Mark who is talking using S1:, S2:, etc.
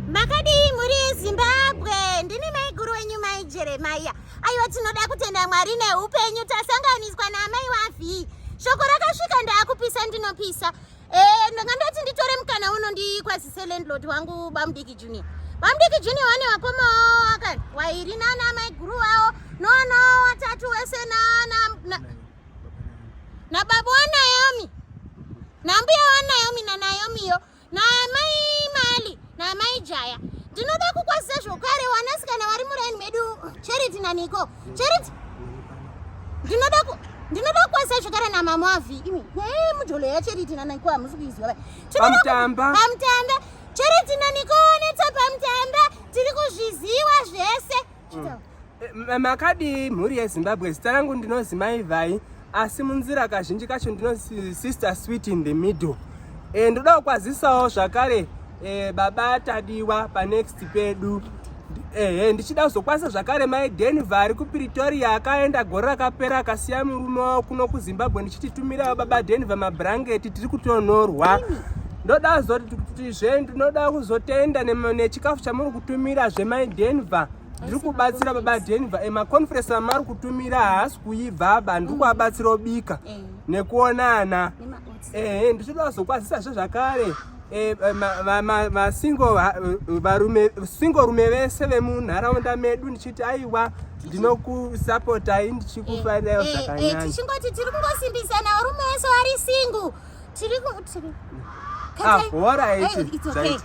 S1: Makadi muri Zimbabwe ndini maiguru wenyu mai Jeremiah. Aiwa tinoda kutenda Mwari neupenyu tasanganiswa namai wavi. Shoko rakasvika ndakupisa ndinopisa. Ndangandoti nditore mukana uno ndikwazise landlord wangu Bamudiki Junior. Bamudiki Junior wane wakoma wakani wairi nana maiguru wao nono watatu wese na babu wa Naomi. Nambuya wa Naomi na Naomi yo na mai Mali na mai Jaya. Ndinoda kukwazisa zvokare wanasikana vari muraini medu Charity na Niko. Charity ndinoda kukwazisa zvokare na mama wavi. Mujolo ya Charity na Niko hamusi kuiziva.
S2: Pamutamba
S1: Charity na Niko onetsa pamutamba tiri kuzviziva zvese.
S2: Makadi mhuri yeZimbabwe, zita rangu ndinozi Mai Vai, asi munzira kazhinji kacho ndinozi Sister Sweet in the Middle. Ndoda kukwazisawo zvakare baba tadiwa pa next pedu. Ndichida kuzokwasa zvakare Mai Denver ari kuPretoria akaenda gore rakapera akasiya murume wavo kuno kuZimbabwe ndichititumira baba Denver mabrangeti tiri kutonorwa. Ndoda zoti ndinoda kuzotenda nechikafu chamuri kutumira zveMai Denver. Ndiri kubatsira baba Denver maconference amari kutumira haasi kuibva ndiri kuabatsira ubika nekuonana. Ndichida kuzokwazisa zvakare single rume vese vemunharaunda medu ndichiti aiwa ndinokusapotai ndichikufanirawo zvakanyanya.
S1: Tichingoti tiri kungosimbisana varume vese vari single.
S2: All right.
S1: It's okay.